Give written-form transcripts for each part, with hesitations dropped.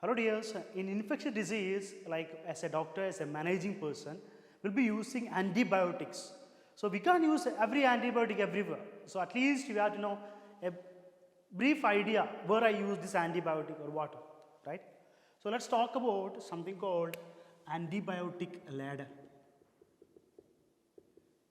Hello dears, in infectious disease, like as a doctor, as a managing person, we'll be using antibiotics. So we can't use every antibiotic everywhere. So at least you have to know a brief idea where I use this antibiotic or what, right? So let's talk about something called antibiotic ladder.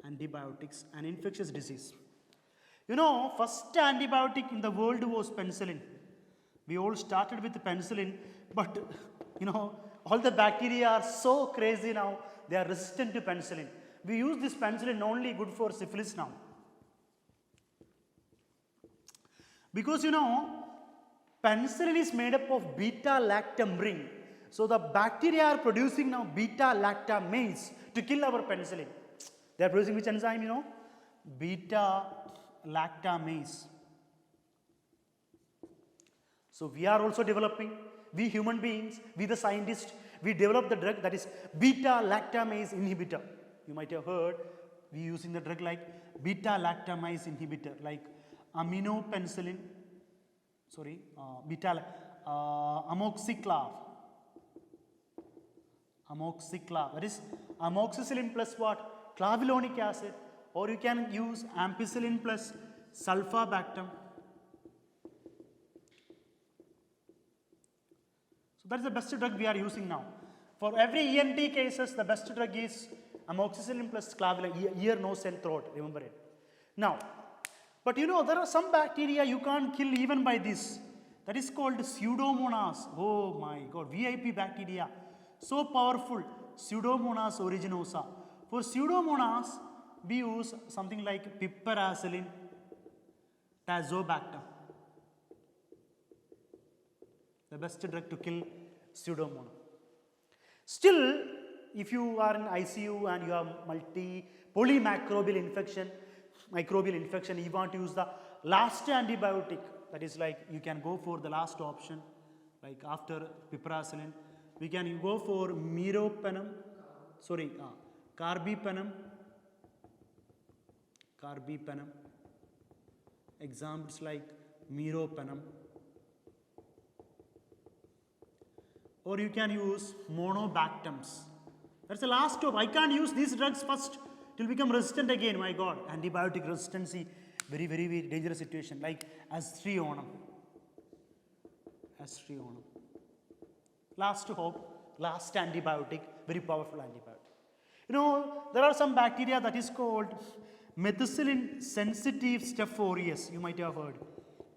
Antibiotics and infectious disease. You know, first antibiotic in the world was penicillin. We all started with penicillin, but all the bacteria are so crazy now, they are resistant to penicillin. We use this penicillin only good for syphilis now. Because penicillin is made up of beta-lactam ring. So the bacteria are producing now beta-lactamase to kill our penicillin. They are producing which enzyme, Beta-lactamase. So we are also developing, we human beings, we the scientists, we develop the drug that is beta-lactamase inhibitor. You might have heard we using the drug like beta-lactamase inhibitor, like aminopenicillin, amoxiclav. Amoxiclav, that is amoxicillin plus what? Clavulanic acid, or you can use ampicillin plus sulfabactam. So that is the best drug we are using now. For every ENT cases, the best drug is amoxicillin plus clavulanic, ear, nose and throat, remember it. Now, but there are some bacteria you can't kill even by this. That is called Pseudomonas. Oh my God, VIP bacteria. So powerful, Pseudomonas aeruginosa. For Pseudomonas, we use something like piperacillin, tazobactam. The best drug to kill Pseudomonas. Still, if you are in ICU and you have polymicrobial infection, you want to use the last antibiotic. That is like you can go for the last option, like after piperacillin. We can go for carbapenem. Examples like meropenem. Or you can use monobactams. That's the last stop. I can't use these drugs first till become resistant again. My God, antibiotic resistance, very, very, very dangerous situation. Like Aztreonam. Last hope, last antibiotic, very powerful antibiotic. There are some bacteria that is called methicillin sensitive Staph aureus. You might have heard.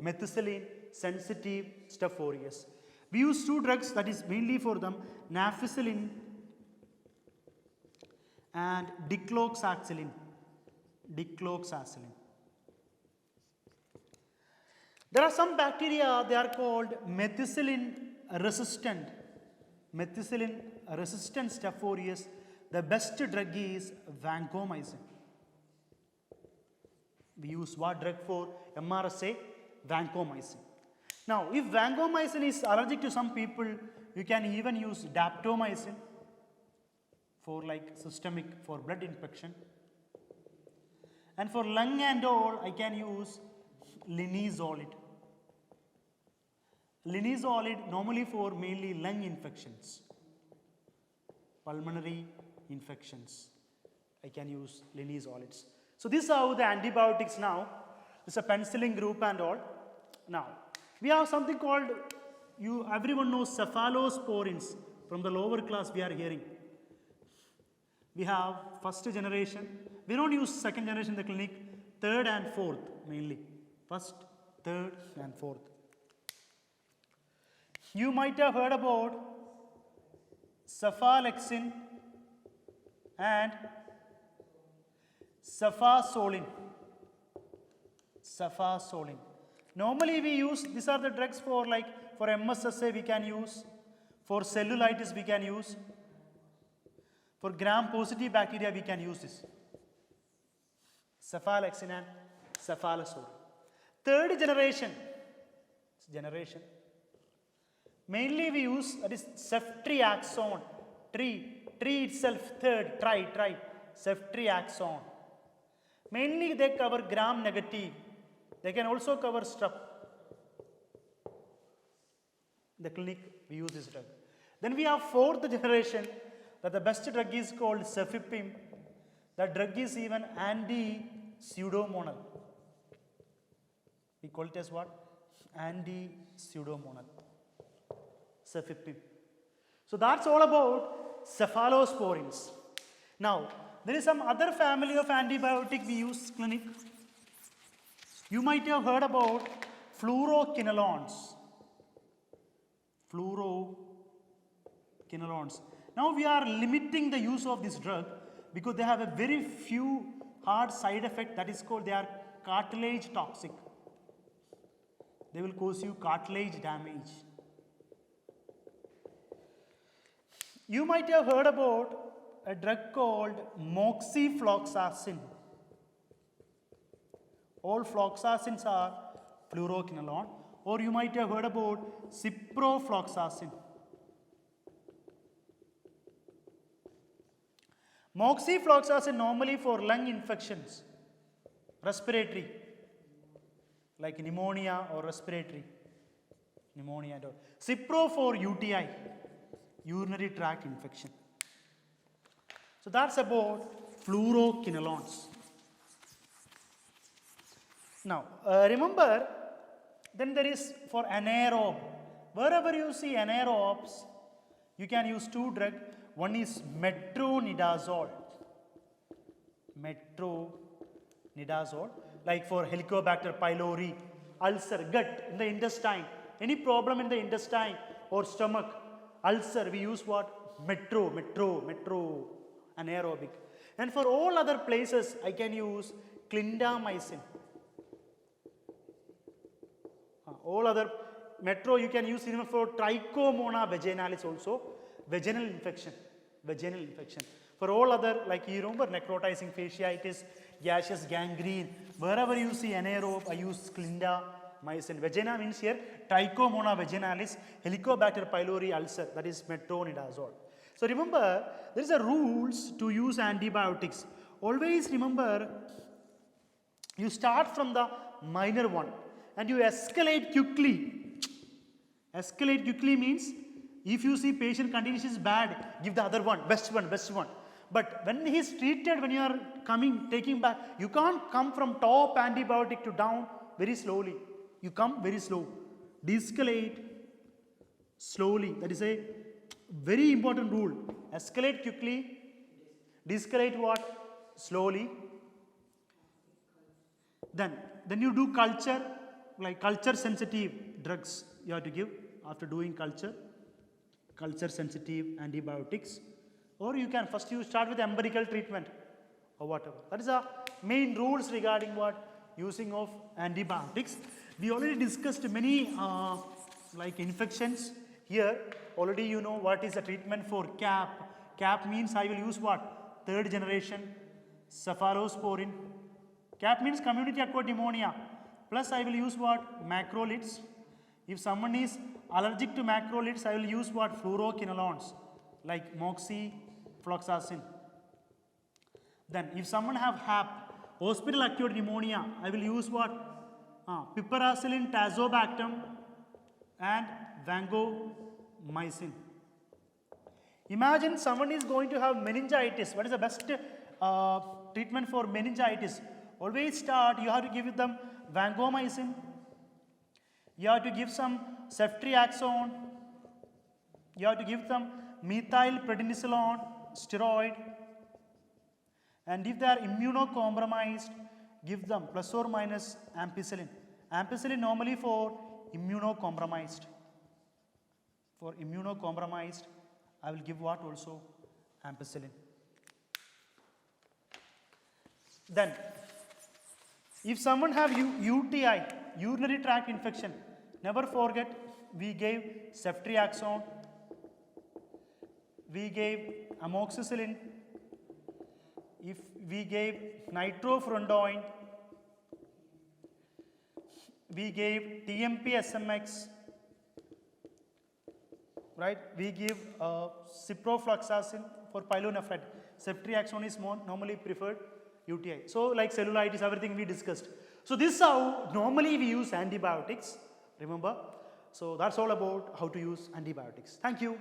Methicillin sensitive Staph aureus. We use two drugs that is mainly for them, nafcillin and dicloxacillin. There are some bacteria, they are called methicillin resistant Staph aureus. The best drug is vancomycin. We use what drug for MRSA? Vancomycin. Now, if vancomycin is allergic to some people, you can even use daptomycin for like systemic, for blood infection. And for lung and all, I can use linezolid. Linezolid normally for mainly lung infections, pulmonary infections. I can use linezolids. So these are the antibiotics now. This is a penicillin group and all. Now, we have something called, everyone knows cephalosporins. From the lower class we are hearing. We have first generation. We don't use second generation in the clinic. Third and fourth mainly. First, third and fourth. You might have heard about cephalexin and cefazolin. Normally we use, these are the drugs for MSSA we can use, for cellulitis we can use, for gram-positive bacteria we can use this. Cephalexin and cefalozin. Third generation, mainly we use, that is ceftriaxone, tree itself, third, try, ceftriaxone. Mainly they cover gram-negative. They can also cover strep. In the clinic, we use this drug. Then we have fourth generation, that the best drug is called cefepime. That drug is even anti-pseudomonal. We call it as what? Anti-pseudomonal. Cefepime. So that's all about cephalosporins. Now, there is some other family of antibiotic we use clinic. You might have heard about fluoroquinolones. Fluoroquinolones. Now we are limiting the use of this drug because they have a very few hard side effect, that is called, they are cartilage toxic. They will cause you cartilage damage. You might have heard about a drug called moxifloxacin. All floxacins are fluoroquinolone. Or you might have heard about ciprofloxacin. Moxifloxacin normally for lung infections, respiratory, like pneumonia or respiratory pneumonia and all. Cipro for UTI, urinary tract infection. So that's about fluoroquinolones. Now, remember, then there is for anaerobe. Wherever you see anaerobes, you can use two drugs. One is metronidazole. Metronidazole, like for Helicobacter pylori, ulcer, gut, in the intestine. Any problem in the intestine or stomach, ulcer, we use what? Metro, anaerobic. And for all other places, I can use clindamycin. All other metro you can use even for trichomona vaginalis also, vaginal infection. For all other, like you remember, necrotizing fasciitis, gaseous gangrene, wherever you see anaerobe, I use clindamycin. Vagina means here trichomona vaginalis, Helicobacter pylori ulcer, that is metronidazole. So remember, there is a rules to use antibiotics. Always remember, you start from the minor one and you escalate quickly. Escalate quickly means if you see patient condition is bad, give the other one, best one. But when he is treated, when you are taking back, you can't come from top antibiotic to down very slowly. You come very slow. De-escalate slowly. That is a very important rule. Escalate quickly. De-escalate what? Slowly. Then you do culture, like culture sensitive drugs you have to give after doing culture sensitive antibiotics, or you can first you start with empirical treatment or whatever. That is the main rules regarding what? Using of antibiotics. We already discussed many like infections here. Already you know what is the treatment for CAP. CAP means I will use what? Third generation cephalosporin. CAP means community acquired pneumonia. Plus I will use what? Macrolides. If someone is allergic to macrolides, I will use what? Fluoroquinolones, like moxifloxacin. Then if someone have HAP, hospital acute pneumonia, I will use what? Piperacillin, tazobactam and vancomycin. Imagine someone is going to have meningitis. What is the best treatment for meningitis? Always start, you have to give them vancomycin. You have to give some ceftriaxone. You have to give them methylprednisolone steroid. And if they are immunocompromised, give them plus or minus ampicillin. Ampicillin normally for immunocompromised. For immunocompromised, I will give what also? Ampicillin. Then, if someone have UTI, urinary tract infection, never forget we gave ceftriaxone, we gave amoxicillin, if we gave nitrofurantoin, we gave TMP SMX, right? We give ciprofloxacin for pyelonephritis. Ceftriaxone is more normally preferred UTI. So like cellulitis, everything we discussed. So this is how normally we use antibiotics, remember. So that's all about how to use antibiotics. Thank you.